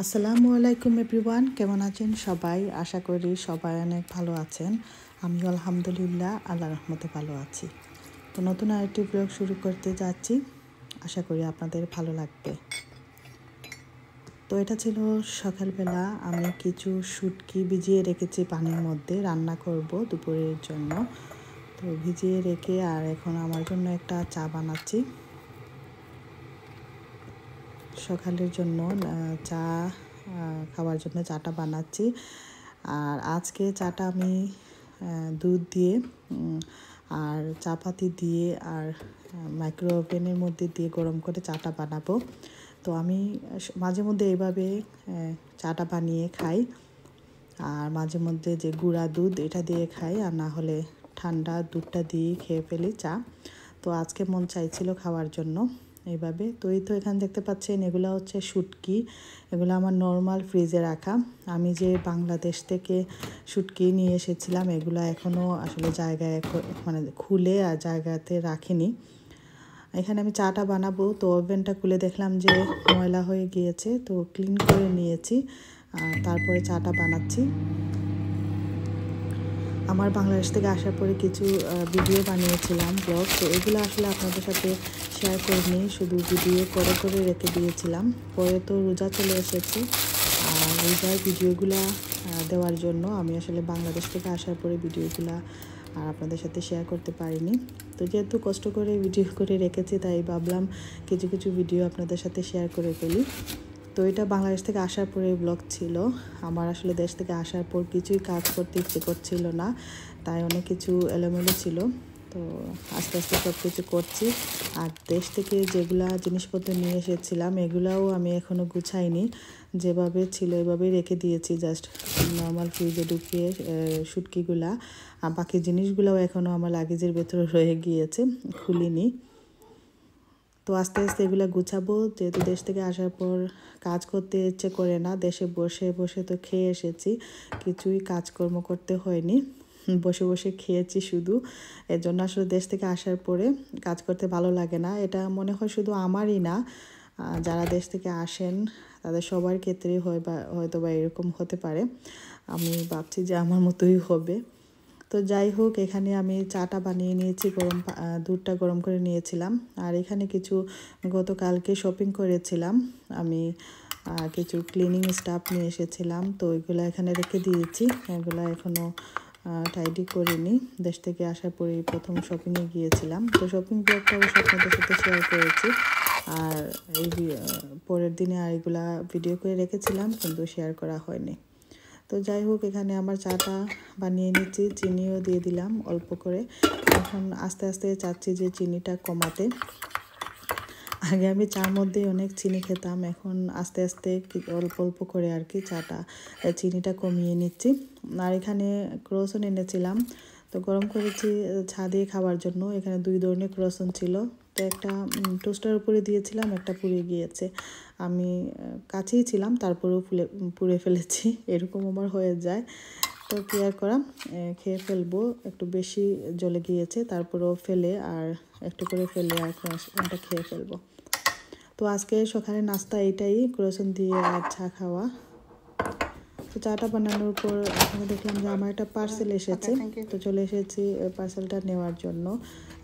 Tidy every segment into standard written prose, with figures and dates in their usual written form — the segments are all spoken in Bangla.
আসসালামু আলাইকুম এভরিওয়ান, কেমন আছেন সবাই? আশা করি সবাই অনেক ভালো আছেন। আমি আলহামদুলিল্লাহ আল্লাহর রহমতে ভালো আছি। তো নতুন আরেকটি ব্লগ শুরু করতে যাচ্ছি, আশা করি আপনাদের ভালো লাগবে। তো এটা ছিল সকালবেলা, আমি কিছু শুটকি ভিজিয়ে রেখেছি পানির মধ্যে, রান্না করব দুপুরের জন্য। তো ভিজিয়ে রেখে আর এখন আমার জন্য একটা চা বানাচ্ছি। সকালের জন্য চা খাওয়ার জন্য চাটা বানাচ্ছি। আর আজকে চাটা আমি দুধ দিয়ে আর চা পাতি দিয়ে আর মাইক্রো ওভেনের মধ্যে দিয়ে গরম করে চাটা বানাবো। তো আমি মাঝে মধ্যে এইভাবে চাটা বানিয়ে খাই, আর মাঝে মধ্যে যে গুঁড়া দুধ এটা দিয়ে খাই, আর না হলে ঠান্ডা দুধটা দিয়ে খেয়ে ফেলি চা। তো আজকে মন চাইছিল খাওয়ার জন্য এইভাবে। তো এই তো এখানে দেখতে পাচ্ছেন এগুলো হচ্ছে শুটকি, এগুলো আমার নর্মাল ফ্রিজে রাখা। আমি যে বাংলাদেশ থেকে শুটকি নিয়ে এসেছিলাম এগুলো এখনও আসলে জায়গায় মানে খুলে আর জায়গাতে রাখিনি। এখানে আমি চাটা বানাবো, তো ওভেনটা খুলে দেখলাম যে ময়লা হয়ে গিয়েছে, তো ক্লিন করে নিয়েছি, তারপরে চাটা বানাচ্ছি। আমার বাংলাদেশ থেকে আসার পরে কিছু ভিডিও বানিয়েছিলাম, ব্লগ, তো এগুলো আসলে আপনাদের সাথে শেয়ার করিনি, শুধু ভিডিও করে রেখে দিয়েছিলাম। পরে তো রোজা চলে এসেছে, আর রোজার ভিডিওগুলো দেওয়ার জন্য আমি আসলে বাংলাদেশ থেকে আসার পরে ভিডিওগুলো আর আপনাদের সাথে শেয়ার করতে পারিনি। তো যেহেতু কষ্ট করে ভিডিও করে রেখেছি, তাই ভাবলাম কিছু কিছু ভিডিও আপনাদের সাথে শেয়ার করে ফেলি। তো এটা বাংলাদেশ থেকে আসার পরে ব্লগ ছিল। আমার আসলে দেশ থেকে আসার পর কিছুই কাজ করতে ইচ্ছে করছিল না, তাই অনেক কিছু এলোমেলো ছিল। তো আস্তে আস্তে সব কিছু করছি। আর দেশ থেকে যেগুলা জিনিসপত্র নিয়ে এসেছিলাম এগুলাও আমি এখনও গুছাইনি, যেভাবে ছিল এভাবেই রেখে দিয়েছি, জাস্ট নর্মাল ফ্রিজে ঢুকিয়ে শুটকিগুলা। আর বাকি জিনিসগুলোও এখনও আমার লাগেজের ভেতরে রয়ে গিয়েছে, খুলিনি। তো আস্তে আস্তে এগুলো গুছাবো, যেহেতু দেশ থেকে আসার পর কাজ করতে ইচ্ছে করে না, দেশে বসে বসে তো খেয়ে এসেছি, কিছুই কাজকর্ম করতে হয়নি, বসে বসে খেয়েছি শুধু। এর জন্য আসলে দেশ থেকে আসার পরে কাজ করতে ভালো লাগে না। এটা মনে হয় শুধু আমারই না, যারা দেশ থেকে আসেন তাদের সবার ক্ষেত্রেই হয়তো বা এরকম হতে পারে। আমি ভাবছি যে আমার মতোই হবে। তো যাই হোক, এখানে আমি চাটা বানিয়ে নিয়েছি, দুধটা গরম করে নিয়েছিলাম। আর এখানে কিছু গতকালকে শপিং করেছিলাম আমি, কিছু ক্লিনিং স্টাফ নিয়ে এসেছিলাম, তো এগুলো এখানে রেখে দিয়েছি। এগুলো এখনও টাইডি করিনি, দেশ থেকে আসার পরেই প্রথম শপিংয়ে গিয়েছিলাম। তো শপিং ব্লগটা অবশ্য আপনাদের সাথে শেয়ার করেছি, আর এই পরের দিনে আর এগুলা ভিডিও করে রেখেছিলাম কিন্তু শেয়ার করা হয়নি। তো যাই হোক, এখানে আমার চাটা বানিয়ে নিচ্ছি, চিনিও দিয়ে দিলাম অল্প করে। এখন আস্তে আস্তে চাচ্ছি যে চিনিটা কমাতে। আগে আমি চার মধ্যে অনেক চিনি খেতাম, এখন আস্তে আস্তে অল্প অল্প করে আর কি চিনিটা কমিয়ে নিচ্ছি। আর এখানে ক্রোসন এনেছিলাম, তো গরম করেছি চা দিয়ে খাওয়ার জন্য। এখানে 2 ধরনের ক্রোসন ছিল, তো একটা টোস্টার উপরে দিয়েছিলাম, একটা পুড়ে গিয়েছে। আমি কাছেই ছিলাম, তারপরেও পুড়ে ফেলেছি, এরকম আমার হয়ে যায়। তো কি আর করা, খেয়ে ফেলবো। একটু বেশি জ্বলে গিয়েছে, তারপরেও ফেলে আর একটু করে ফেলে আর এটা খেয়ে ফেলবো। তো আজকে সকালে নাস্তা এটাই, ক্রোসন দিয়ে আর চা খাওয়া। তো চাটা বানানোর পর এখানে দেখলাম যে আমার একটা পার্সেল এসেছে, তো চলে এসেছি পার্সেলটা নেওয়ার জন্য।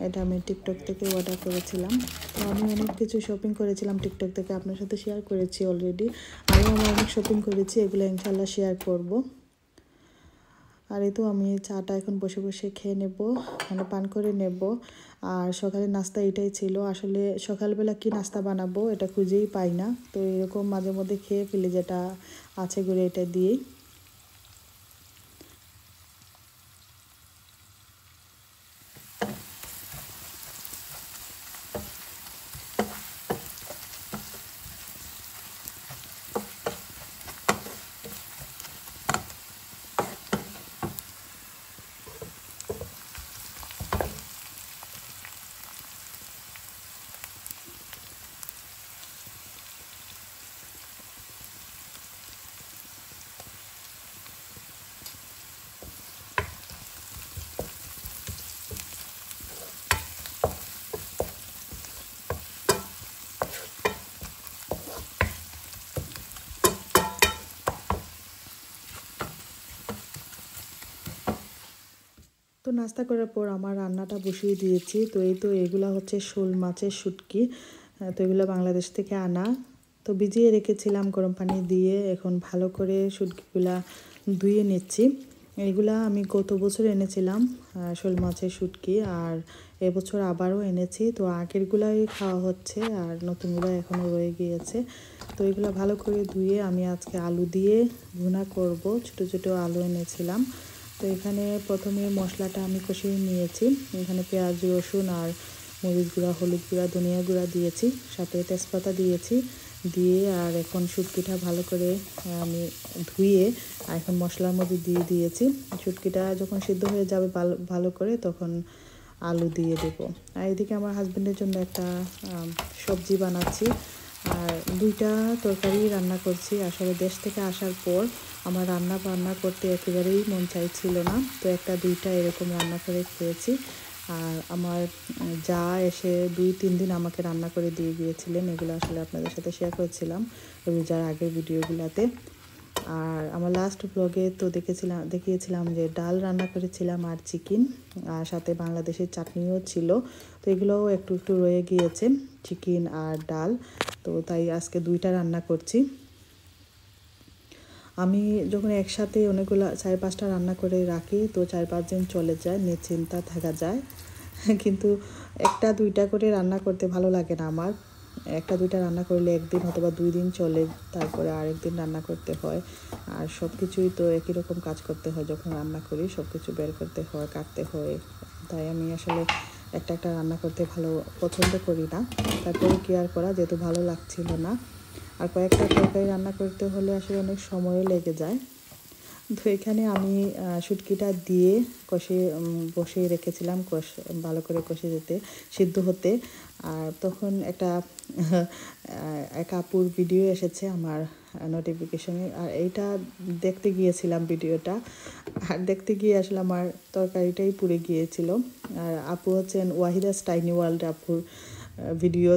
এটা আমি টিকটক থেকে অর্ডার করেছিলাম। তো আমি অনেক কিছু শপিং করেছিলাম টিকটক থেকে, আপনার সাথে শেয়ার করেছি অলরেডি। আরও আমি অনেক শপিং করেছি, এগুলো ইনশাল্লাহ শেয়ার করব। আর এই তো আমি চাটা এখন বসে বসে খেয়ে নেব, মানে পান করে নেব। আর সকালের নাস্তা এটাই ছিল। আসলে সকালবেলা কি নাস্তা বানাবো এটা খুঁজেই পাই না, তো এরকম মাঝে মধ্যে খেয়ে ফেলি যেটা আছে ঘুরে, এটা দিয়েই। তো নাস্তা করার পর আমার রান্নাটা বসিয়ে দিয়েছি। তো এই তো এগুলা হচ্ছে শোল মাছের শুটকি। তো এগুলো বাংলাদেশ থেকে আনা। তো ভিজিয়ে রেখেছিলাম গরম পানি দিয়ে। এখন ভালো করে শুটকিগুলা ধুয়ে নিচ্ছি। এগুলা আমি গত বছর এনেছিলাম শোল মাছের শুটকি, আর এবছর আবারও এনেছি। তো আগেরগুলাই খাওয়া হচ্ছে আর নতুনগুলো এখনও রয়ে গিয়েছে। তো এগুলো ভালো করে ধুয়ে আমি আজকে আলু দিয়ে ভুনা করব। ছোটো ছোটো আলু এনেছিলাম। তো এখানে প্রথমে মশলাটা আমি কষিয়ে নিয়েছি। এখানে পেঁয়াজ, রসুন আর মরিচ গুঁড়া, হলুদ গুঁড়া, ধনিয়া গুঁড়া দিয়েছি, সাথে তেজপাতা দিয়েছি। দিয়ে আর এখন শুটকিটা ভালো করে আমি ধুয়ে আর এখন মশলার মধ্যে দিয়ে দিয়েছি। শুটকিটা যখন সিদ্ধ হয়ে যাবে ভালো করে, তখন আলু দিয়ে দেব। আর এদিকে আমার হাজব্যান্ডের জন্য একটা সবজি বানাচ্ছি, আর দুইটা তরকারি রান্না করছি। আসলে দেশ থেকে আসার পর আমার রান্না বান্না করতে একেবারেই মন চাইছিল না। তো একটা দুইটা এরকম রান্না করে খেয়েছি। আর আমার যা এসে 2-3 দিন আমাকে রান্না করে দিয়ে গিয়েছিলেন। এগুলো আসলে আপনাদের সাথে শেয়ার করেছিলাম রোজার আগের ভিডিওগুলোতে। আর আমার লাস্ট ব্লগে তো দেখিয়েছিলাম যে ডাল রান্না করেছিলাম আর চিকেন, আর সাথে বাংলাদেশের চাটনিও ছিল। তো এগুলোও একটু একটু রয়ে গিয়েছে, চিকেন আর ডাল। তো তাই আজকে দুইটা রান্না করছি। আমি যখন একসাথে অনেকগুলো 4-5টা রান্না করে রাখি, তো 4-5 দিন চলে যায়, নিশ্চিন্তা থাকা যায়। কিন্তু একটা দুইটা করে রান্না করতে ভালো লাগে না আমার। একটা দুইটা রান্না করলে একদিন অথবা 2 দিন চলে, তারপরে আরেকদিন রান্না করতে হয়। আর সব কিছুই তো একই রকম কাজ করতে হয়। যখন রান্না করি সব কিছু বের করতে হয়, কাটতে হয়। তাই আমি আসলে একটা একটা রান্না করতে ভালো পছন্দ করি না। তারপরে কি আর করা, যেহেতু ভালো লাগছিল না। আর কয়েকটা তরকারি রান্না করতে হলে আসলে অনেক সময়ও লেগে যায়। তো এখানে আমি শুটকিটা দিয়ে বসিয়ে রেখেছিলাম, ভালো করে কষে যেতে, সিদ্ধ হতে। আর তখন এক আপুর ভিডিও এসেছে আমার নোটিফিকেশনে, আর এইটা দেখতে গিয়েছিলাম ভিডিওটা। আর দেখতে গিয়ে আসলে আমার তরকারিটাই পুড়ে গিয়েছিল। আর আপু হচ্ছেন ওয়াহিদা টাইনি ওয়ার্ল্ড আপুর ভিডিও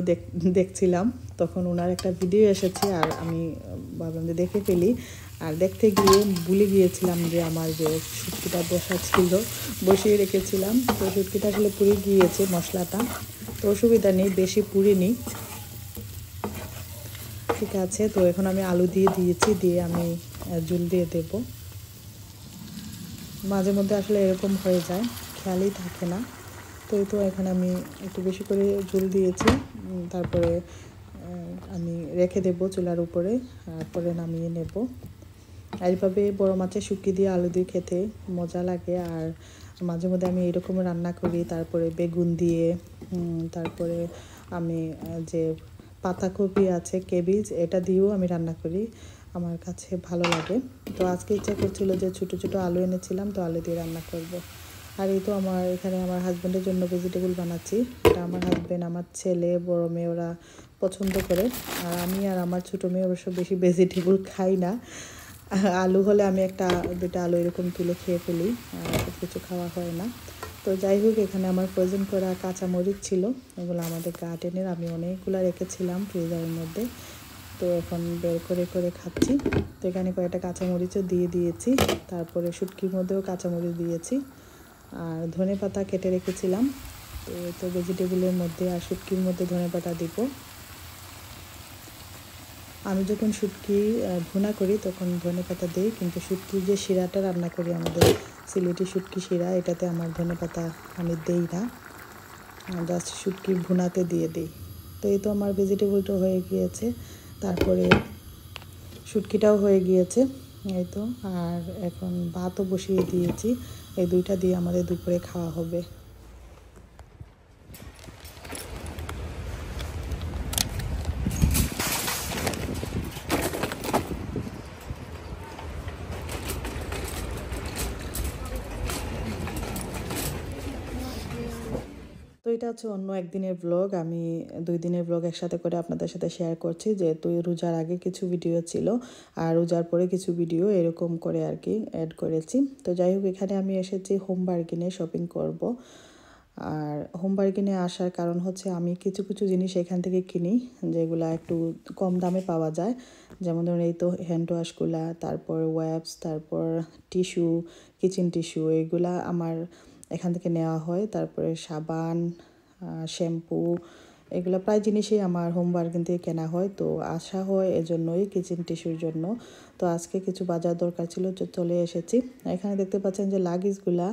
দেখছিলাম। তখন ওনার একটা ভিডিও এসেছে, আর আমি ভাবলাম যে দেখে ফেলি। আর দেখতে গিয়ে ভুলে গিয়েছিলাম যে আমার যে শুটকিটা বসিয়ে রেখেছিলাম। তো শুটকিটা আসলে পুড়ে গিয়েছে মশলাটা। তো অসুবিধা নেই, বেশি পুড়েনি, ঠিক আছে। তো এখন আমি আলু দিয়ে দিয়েছি, দিয়ে আমি ঝোল দিয়ে দেব। মাঝে মধ্যে আসলে এরকম হয়ে যায়, খেয়ালই থাকে না। তো এই তো এখানে আমি একটু বেশি করে ঝোল দিয়েছি। তারপরে আমি রেখে দেব চুলার উপরে, পরে নামিয়ে নেব। এইভাবে বড় মাছের শুটকি দিয়ে আলু দিয়ে খেতে মজা লাগে। আর মাঝে মধ্যে আমি এরকম রান্না করি। তারপরে বেগুন দিয়ে, তারপরে আমি যে পাতাকপি আছে, কেবেজ, এটা দিয়েও আমি রান্না করি। আমার কাছে ভালো লাগে। তো আজকে ইচ্ছা করছিল যে ছোটো ছোটো আলু এনেছিলাম, তো আলু দিয়ে রান্না করব। আর এই তো এখানে আমার হাজব্যান্ডের জন্য ভেজিটেবল বানাচ্ছি। এটা আমার হাজব্যান্ড, আমার ছেলে, বড় মেয়ে ওরা পছন্দ করে। আর আমি আর আমার ছোটো মেয়ে অবশ্য বেশি ভেজিটেবল খাই না। আলু হলে আমি একটা দুটা আলু এরকম তুলে খেয়ে ফেলি, সব কিছু খাওয়া হয় না। তো যাই হোক, এখানে আমার ফ্রোজেন করা কাঁচামরিচ ছিল, এগুলো আমাদের গার্ডেনের, আমি অনেকগুলো রেখেছিলাম ফ্রিজারের মধ্যে। তো এখন বের করে করে খাচ্ছি। তো এখানে কয়েকটা কাঁচামরিচও দিয়ে দিয়েছি, তারপরে শুটকির মধ্যেও কাঁচামরিচ দিয়েছি, আর ধনেপাতা কেটে রেখেছিলাম। তো ভেজিটেবলের মধ্যে আর শুটকির মধ্যে ধনেপাতা দিব। আমি যখন শুটকি ভুনা করি তখন ধনেপাতা দিই, কিন্তু শুটকির যে শিরাটা রান্না করি, আমাদের সিলেটি শুটকি শিরা, এটাতে আমার ধনেপাতা আমি দেই না, জাস্ট শুটকি ভুনাতে দিয়ে দিই। তো এই তো আমার ভেজিটেবলটা হয়ে গিয়েছে, তারপরে শুটকিটাও হয়ে গিয়েছে, এই তো। আর এখন ভাতও বসিয়ে দিয়েছি, এই দুইটা দিয়ে আমাদের দুপুরে খাওয়া হবে। তো এটা হচ্ছে অন্য একদিনের ব্লগ। আমি 2 দিনের ব্লগ একসাথে করে আপনাদের সাথে শেয়ার করছি, যেহেতু রোজার আগে কিছু ভিডিও ছিল আর রোজার পরে কিছু ভিডিও এরকম করে আর কি অ্যাড করেছি। তো যাই হোক, এখানে আমি এসেছি হোম বার্গেনে শপিং করব। আর হোম বার্গেনে আসার কারণ হচ্ছে আমি কিছু কিছু জিনিস এখান থেকে কিনি যেগুলা একটু কম দামে পাওয়া যায়। যেমন ধরুন এই তো হ্যান্ড ওয়াশগুলা, তারপর ওয়্যাপস, তারপর টিস্যু, কিচেন টিস্যু, এগুলা আমার এখান থেকে নেওয়া হয়। তারপরে সাবান, শ্যাম্পু, এগুলো প্রায় জিনিসই আমার হোম বার্গেন থেকে কেনা হয়। তো আসা হয় এজন্যই, কিচেন টিস্যুর জন্য। তো আজকে কিছু বাজার দরকার ছিল, চলে এসেছি। এখানে দেখতে পাচ্ছেন যে লাগেজগুলা,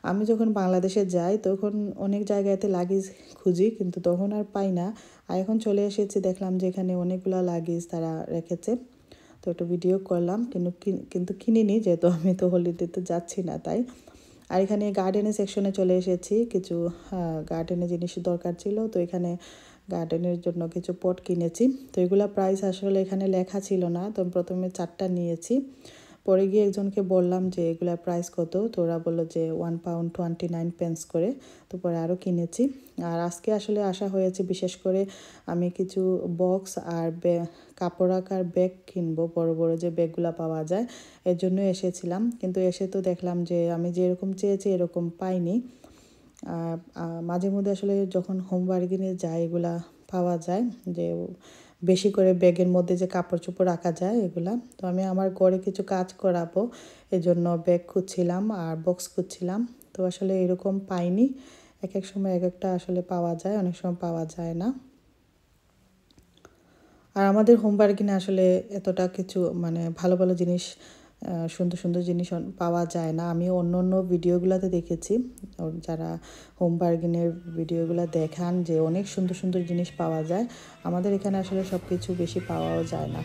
আমি যখন বাংলাদেশে যাই তখন অনেক জায়গাতে লাগেজ খুঁজি, কিন্তু তখন আর পাই না। আর এখন চলে এসেছি, দেখলাম যে এখানে অনেকগুলা লাগেজ তারা রেখেছে। তো একটু ভিডিও করলাম, কিন্তু কিনিনি, যেহেতু আমি তো হলিডেতে যাচ্ছি না তাই। আর এখানে গার্ডেনের সেকশনে চলে এসেছি, কিছু গার্ডেনের জিনিস দরকার ছিল। তো এখানে গার্ডেনের জন্য কিছু পট কিনেছি। তো এগুলো প্রাইস আসলে এখানে লেখা ছিল না, তো প্রথমে 4টা নিয়েছি। পরে গিয়ে একজনকে বললাম যে এগুলার প্রাইস কত, তো ওরা বললো যে £1.29 করে। তো পরে আরও কিনেছি। আর আজকে আসলে আসা হয়েছে বিশেষ করে আমি কিছু বক্স আর কাপড় রাখার ব্যাগ কিনবো, বড় বড় যে ব্যাগগুলো পাওয়া যায়, এর জন্য এসেছিলাম। কিন্তু এসে তো দেখলাম যে আমি যেরকম চেয়েছি এরকম পাইনি। মাঝে মধ্যে আসলে যখন হোম বার্গেনে যাই এগুলা পাওয়া যায়, যে বেশি করে ব্যাগের মধ্যে যে কাপড় চোপড় রাখা যায় এগুলা। তো আমি আমার ঘরে কিছু কাজ করাবো, এজন্য ব্যাগ খুঁজছিলাম আর বক্স খুঁজছিলাম। তো আসলে এরকম পাইনি। এক এক সময় এক একটা আসলে পাওয়া যায়, অনেক সময় পাওয়া যায় না। আর আমাদের হোম বার্গেনে আসলে এতটা কিছু মানে ভালো ভালো জিনিস, সুন্দর সুন্দর জিনিস পাওয়া যায় না। আমি অন্য অন্য ভিডিওগুলোতে দেখেছি, যারা হোম বার্গেনের ভিডিওগুলো দেখান যে অনেক সুন্দর সুন্দর জিনিস পাওয়া যায়। আমাদের এখানে আসলে সব কিছু বেশি পাওয়াও যায় না।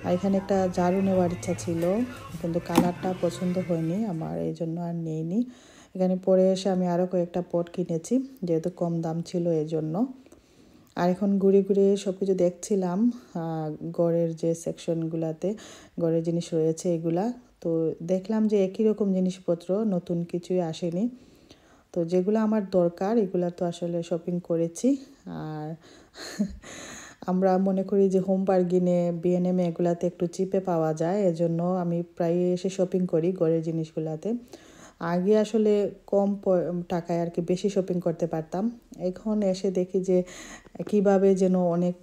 আর এখানে একটা ঝাড়ু নেওয়ার ইচ্ছা ছিল, কিন্তু কালারটা পছন্দ হয়নি আমার, এই জন্য আর নেইনি। এখানে পরে এসে আমি আরও কয়েকটা পট কিনেছি, যেহেতু কম দাম ছিল এই জন্য। আর এখন ঘুরে ঘুরে সব কিছু দেখছিলাম, ঘরের যে সেকশনগুলোতে ঘরের জিনিস রয়েছে এগুলা। তো দেখলাম যে একই রকম জিনিসপত্র, নতুন কিছুই আসেনি। তো যেগুলো আমার দরকার এগুলা তো আসলে শপিং করেছি। আর আমরা মনে করি যে হোম বার্গেনে, বিএনএমে এগুলাতে একটু চিপে পাওয়া যায়, এজন্য আমি প্রায় এসে শপিং করি ঘরের জিনিসগুলাতে। আগে আসলে কম টাকায় আর কি বেশি শপিং করতে পারতাম। এখন এসে দেখি যে কিভাবে যেন অনেক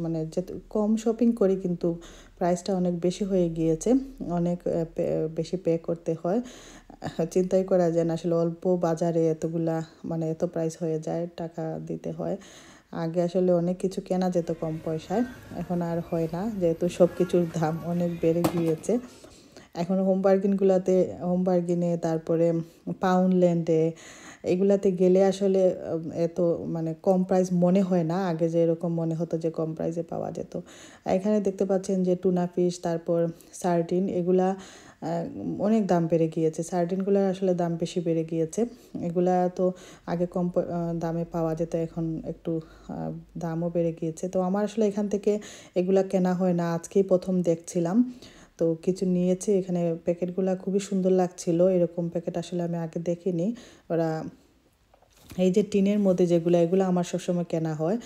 মানে যে কম শপিং করি, কিন্তু প্রাইসটা অনেক বেশি হয়ে গিয়েছে, অনেক বেশি পে করতে হয়। চিন্তাই করা যায় না আসলে অল্প বাজারে এতগুলা মানে এত প্রাইস হয়ে যায়, টাকা দিতে হয়। আগে আসলে অনেক কিছু কেনা যেত কম পয়সায়, এখন আর হয় না, যেহেতু সব কিছুর দাম অনেক বেড়ে গিয়েছে। এখন হোম বার্গেনে, তারপরে পাউন্ডল্যান্ডে, এগুলাতে গেলে আসলে এত মানে কম প্রাইস মনে হয় না, আগে যে এরকম মনে হতো যে কম প্রাইসে পাওয়া যেত। এখানে দেখতে পাচ্ছেন যে টুনা ফিশ, তারপর সার্ডিন, এগুলা অনেক দাম বেড়ে গিয়েছে। সার্ডিনগুলোর আসলে দাম বেশি বেড়ে গিয়েছে। এগুলা তো আগে কম দামে পাওয়া যেত, এখন একটু দামও বেড়ে গিয়েছে। তো আমার আসলে এখান থেকে এগুলা কেনা হয় না, আজকেই প্রথম দেখছিলাম। তো কিছু নিয়েছি। এখানে প্যাকেটগুলো খুবই সুন্দর লাগছিল, এরকম প্যাকেট আসলে আমি আগে দেখিনি। ওরা এই যে টিনের মধ্যে যেগুলো, এগুলো আমার সবসময় কেনা হয়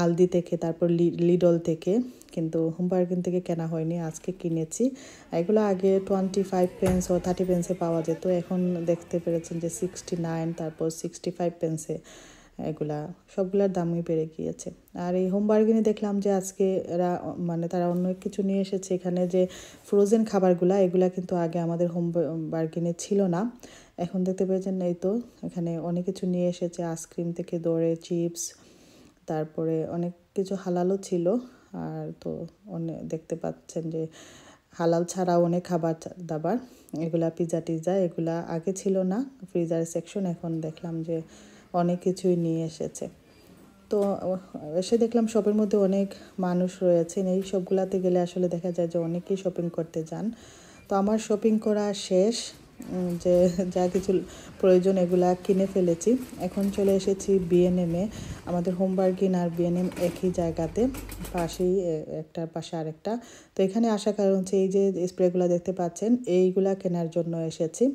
আলদি থেকে, তারপর লিডল থেকে, কিন্তু হোম বার্গেন থেকে কেনা হয়নি, আজকে কিনেছি। এগুলো আগে 25 পেন্স ও 30 পেন্সে পাওয়া যেত, এখন দেখতে পেরেছেন যে 69, তারপর 65 পেন্সে। এগুলা সবগুলোর দামই বেড়ে গিয়েছে। আর এই হোম বার্গেনে দেখলাম যে আজকে এরা মানে তারা অন্য কিছু নিয়ে এসেছে, এখানে যে ফ্রোজেন খাবারগুলা, এগুলা কিন্তু আগে আমাদের হোম বার্গেনে ছিল না। এখন দেখতে পেয়েছেন এই তো এখানে অনেক কিছু নিয়ে এসেছে, আইসক্রিম থেকে ধরে চিপস, তারপরে অনেক কিছু হালালও ছিল। আর তো অনেক দেখতে পাচ্ছেন যে হালাল ছাড়াও অনেক খাবার দাবার, এগুলা পিৎজা টিজা, এগুলা আগে ছিল না ফ্রিজার সেকশন, এখন দেখলাম যে অনেক কিছুই নিয়ে এসেছে। তো এসে দেখলাম শপের মধ্যে অনেক মানুষ রয়েছেন, এই সবগুলাতে গেলে আসলে দেখা যায় যে অনেকেই শপিং করতে যান। তো আমার শপিং করা শেষ, যে যা কিছু প্রয়োজন এগুলা কিনে ফেলেছি। এখন চলে এসেছি বিএনএমে, আমাদের হোম বার্গেন আর বিএনএম একই জায়গাতে, পাশেই একটার পাশে আরেকটা। তো এখানে আসার কারণ হচ্ছে এই যে স্প্রেগুলো দেখতে পাচ্ছেন, এইগুলা কেনার জন্য এসেছি।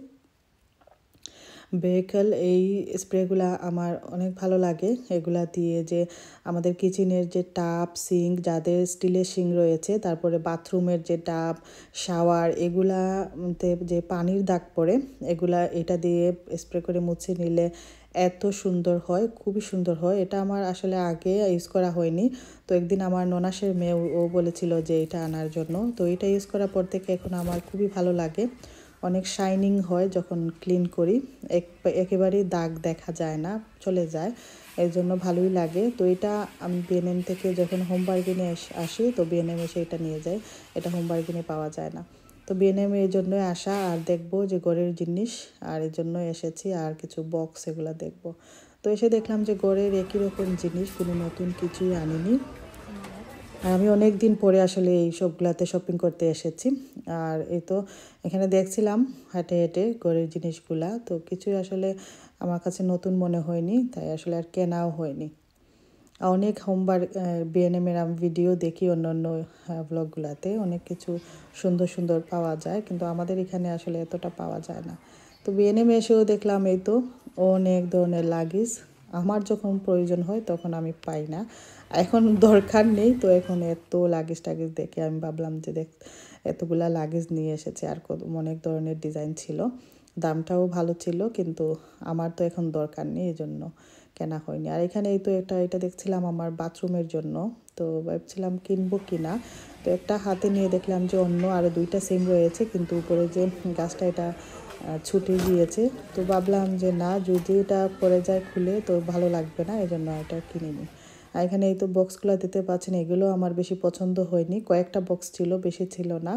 ভেহিকল, এই স্প্রেগুলা আমার অনেক ভালো লাগে। এগুলা দিয়ে যে আমাদের কিচেনের যে টাব, সিঙ্ক, যাদের স্টিলের সিঙ্ক রয়েছে, তারপরে বাথরুমের যে টাব, শাওয়ার, এগুলাতে যে পানির দাগ পড়ে, এটা দিয়ে স্প্রে করে মুছে নিলে এত সুন্দর হয়, খুবই সুন্দর হয়। এটা আমার আসলে আগে ইউজ করা হয়নি, তো একদিন আমার ননাসের মেয়ে ও বলেছিল যে এটা আনার জন্য, তো এটা ইউজ করার পর থেকে এখন আমার খুবই ভালো লাগে। অনেক শাইনিং হয় যখন ক্লিন করি, একেবারেই দাগ দেখা যায় না, চলে যায়, এর জন্য ভালোই লাগে। তো এটা আমি বিএনএম থেকে যখন হোম বার্গেনে আসি, তো বিএনএম এসে এটা নিয়ে যায়, এটা হোম বার্গেনে পাওয়া যায় না। তো বিএনএম এর জন্যই আসা, আর দেখবো যে ঘরের জিনিস, আর এর জন্য এসেছি, আর কিছু বক্স এগুলো দেখবো। তো এসে দেখলাম যে ঘরের একই রকম জিনিস, কোনো নতুন কিছুই আনিনি। আর আমি অনেক দিন পরে আসলে এই সবগুলাতে শপিং করতে এসেছি। আর এই তো এখানে দেখছিলাম হেঁটে হেঁটে ঘরের জিনিসগুলা, তো কিছুই আসলে আমার কাছে নতুন মনে হয়নি, তাই আসলে আর কেনাও হয়নি। অনেক হোমবার বিএনএমের আমি ভিডিও দেখি অন্য অন্য ব্লগগুলোতে, অনেক কিছু সুন্দর সুন্দর পাওয়া যায়, কিন্তু আমাদের এখানে আসলে এতটা পাওয়া যায় না। তো বিএনএম এসেও দেখলাম এই তো অনেক ধরনের লাগেজ, আমার যখন প্রয়োজন হয় তখন আমি পাই না, এখন দরকার নেই, তো এখন এত লাগেজ টাগেজ দেখে আমি ভাবলাম যে এতগুলা লাগেজ নিয়ে এসেছে, আর অনেক ধরনের ডিজাইন ছিল, দামটাও ভালো ছিল, কিন্তু আমার তো এখন দরকার নেই, এই জন্য কেনা হয়নি। আর এখানে এই তো এটা দেখছিলাম আমার বাথরুমের জন্য, তো ভাবছিলাম কিনবো কিনা, তো একটা হাতে নিয়ে দেখলাম যে অন্য আরও দুইটা সেম রয়েছে, কিন্তু উপরে যে গাছটা এটা ছুটে গিয়েছে, তো ভাবলাম যে না, যদি এটা পড়ে যায় খুলে তো ভালো লাগবে না, এই জন্য এটা কিনিনি। আর এখানে এই তো বক্সগুলো দিতে পারছেন, এগুলো আমার বেশি পছন্দ হয়নি, কয়েকটা বক্স ছিল, বেশি ছিল না।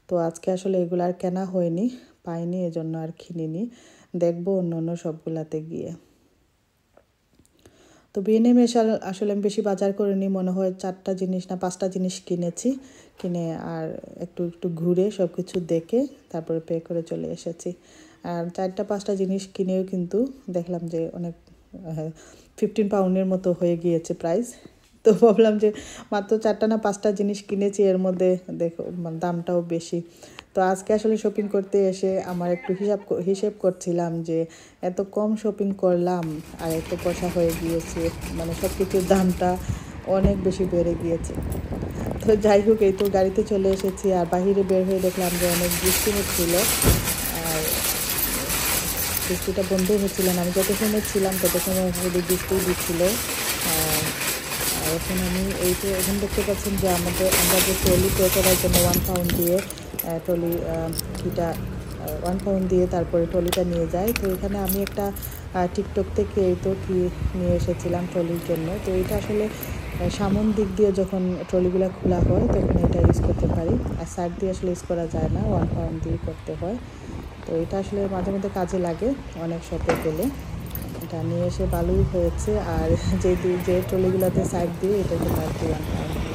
তো আজকে আসলে এগুলো আর কেনা হয়নি, পাইনি, এজন্য আর কিনিনি, দেখবো অন্য অন্য সবগুলাতে গিয়ে। তো বিএনএম এসে আসলে আমি বেশি বাজার করিনি, মনে হয় 4টা জিনিস না 5টা জিনিস কিনেছি, কিনে আর একটু একটু ঘুরে সব কিছু দেখে তারপরে পে করে চলে এসেছি। আর 4টা 5টা জিনিস কিনেও কিন্তু দেখলাম যে অনেক 15 পাউন্ডের মতো হয়ে গিয়েছে প্রাইস। তো ভাবলাম যে মাত্র 4টা না 5টা জিনিস কিনেছি, এর মধ্যে দেখো দামটাও বেশি। তো আজকে আসলে শপিং করতে এসে আমার একটু হিসেব করছিলাম যে এত কম শপিং করলাম আর এত পয়সা হয়ে গিয়েছে, মানে সব কিছুর দামটা অনেক বেশি বেড়ে গিয়েছে। তো যাই হোক, এই তো গাড়িতে চলে এসেছি, আর বাহিরে বের হয়ে দেখলাম যে অনেক বৃষ্টি হচ্ছিল, আর বৃষ্টিটা বন্ধ হচ্ছিল না, আমি যত সময় ছিলাম তত সময় শুধু বৃষ্টি দিচ্ছিল। আর এখন আমি এই তো এখন দেখতে পাচ্ছেন যে আমরা যে ট্রলি পে করার জন্য 1 পাউন্ড দিয়ে ট্রলি কিটা 1 পাউন্ড দিয়ে তারপরে ট্রলিটা নিয়ে যাই। তো এখানে আমি একটা টিকটক থেকে এই তো কি নিয়ে এসেছিলাম ট্রলির জন্য। তো এটা আসলে সামন দিক দিয়ে যখন ট্রলিগুলো খোলা হয় তখন এটা ইউজ করতে পারি, আর সাইড দিয়ে আসলে ইউজ করা যায় না, 1 পাউন্ড দিয়ে করতে হয়। তো এটা আসলে মাঝে মধ্যে কাজে লাগে অনেক শপে গেলে, এটা নিয়ে এসে ভালোই হয়েছে। আর যে ট্রলিগুলোতে সাইড দিয়ে এটার জন্য আর কি 1 পাউন্ড দিলাম।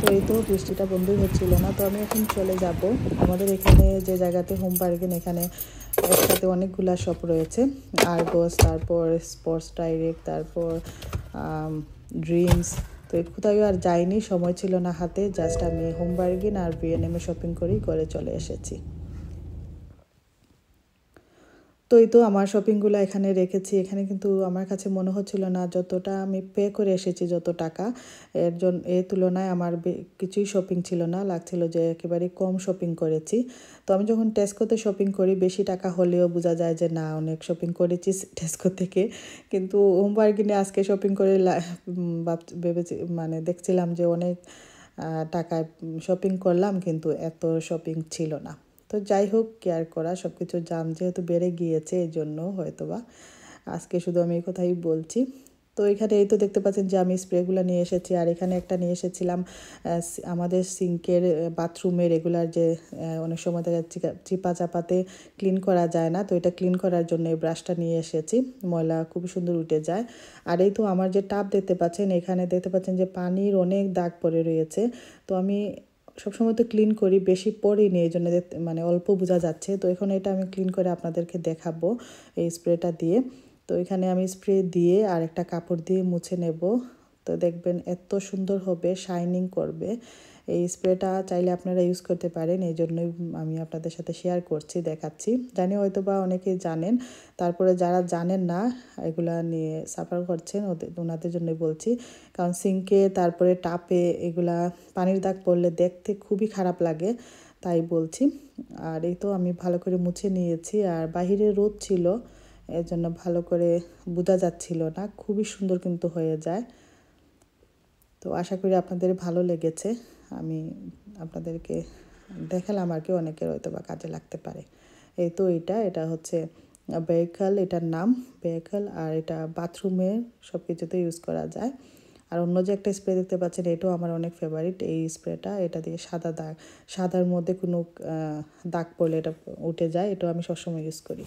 তো এই তো বৃষ্টিটা বন্ধই হচ্ছিল না, তো আমি এখন চলে যাব। আমাদের এখানে যে জায়গাতে হোম বার্গেন, এখানে একসাথে অনেকগুলা শপ রয়েছে, আরগস, তারপর স্পোর্টস ডাইরেক্ট, তারপর ড্রিমস। তো কোথাও আর যাইনি, সময় ছিল না হাতে, জাস্ট আমি হোম বার্গেন আর বিএনএমে শপিং করেই করে চলে এসেছি। তো এই তো আমার শপিংগুলো এখানে রেখেছি, এখানে কিন্তু আমার কাছে মনে হচ্ছিল না যতটা আমি পে করে এসেছি, যত টাকা এর তুলনায় আমার কিছুই শপিং ছিল না, লাগছিল যে একেবারে কম শপিং করেছি। তো আমি যখন টেস্কোতে শপিং করি বেশি টাকা হলেও বোঝা যায় যে না, অনেক শপিং করেছি টেস্কো থেকে, কিন্তু হোম বার্গেনে আজকে শপিং করে ভেবেছি, মানে দেখছিলাম যে অনেক টাকায় শপিং করলাম, কিন্তু এত শপিং ছিল না। তো যাই হোক, কেয়ার করা, সব কিছুর দাম যেহেতু বেড়ে গিয়েছে এই জন্য হয়তোবা আজকে শুধু আমি এই কথাই বলছি। তো এখানে এই তো দেখতে পাচ্ছেন যে আমি স্প্রেগুলো নিয়ে এসেছি, আর এখানে একটা নিয়ে এসেছিলাম আমাদের সিঙ্কের বাথরুমের রেগুলার যে অনেক সময় দেখা চিপা চাপাতে ক্লিন করা যায় না, তো এটা ক্লিন করার জন্য এই ব্রাশটা নিয়ে এসেছি, ময়লা খুবই সুন্দর উঠে যায়। আর এই তো আমার যে টাব দেখতে পাচ্ছেন, এখানে দেখতে পাচ্ছেন যে পানির অনেক দাগ পড়ে রয়েছে। তো আমি সবসময় তো ক্লিন করি, বেশি পরিনি, এই জন্য মানে অল্প বোঝা যাচ্ছে। তো এখন এটা আমি ক্লিন করে আপনাদেরকে দেখাবো এই স্প্রেটা দিয়ে। তো এখানে আমি স্প্রে দিয়ে আর একটা কাপড় দিয়ে মুছে নেব, তো দেখবেন এত সুন্দর হবে, শাইনিং করবে। এই স্প্রেটা চাইলে আপনারা ইউজ করতে পারেন, এই জন্যই আমি আপনাদের সাথে শেয়ার করছি, দেখাচ্ছি। জানি হয়তো বা অনেকেই জানেন, তারপরে যারা জানেন না এগুলা নিয়ে সাফার করছেন ওনাদের জন্যই বলছি, কারণ সিঙ্কে তারপরে টাপে এগুলা পানির দাগ পড়লে দেখতে খুবই খারাপ লাগে, তাই বলছি। আর এই তো আমি ভালো করে মুছে নিয়েছি, আর বাহিরে রোদ ছিল এর জন্য ভালো করে বোঝা যাচ্ছিল না, খুবই সুন্দর কিন্তু হয়ে যায়। তো আশা করি আপনাদের ভালো লেগেছে, আমি আপনাদেরকে দেখালাম আর কি, অনেকের হয়তো বা কাজে লাগতে পারে। এই তো এটা হচ্ছে বেকাল, এটার নাম বেকাল। আর এটা বাথরুমে সব কিছুতে ইউজ করা যায়। আর অন্য যে একটা স্প্রে দেখতে পাচ্ছেন, এটাও আমার অনেক ফেভারিট। এই স্প্রেটা, এটা দিয়ে সাদার মধ্যে কোনো দাগ পড়লে এটা উঠে যায়। এটাও আমি সবসময় ইউজ করি।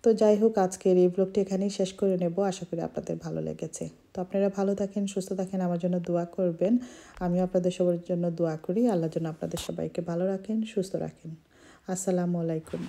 তো যাই হোক, আজকের এই ব্লগটি এখানেই শেষ করে নেব। আশা করি আপনাদের ভালো লেগেছে। তো আপনারা ভালো থাকেন, সুস্থ থাকেন, আমার জন্য দোয়া করবেন। আমিও আপনাদের সবার জন্য দোয়া করি। আল্লাহর জন্য আপনাদের সবাইকে ভালো রাখেন, সুস্থ রাখেন। আসসালামু আলাইকুম।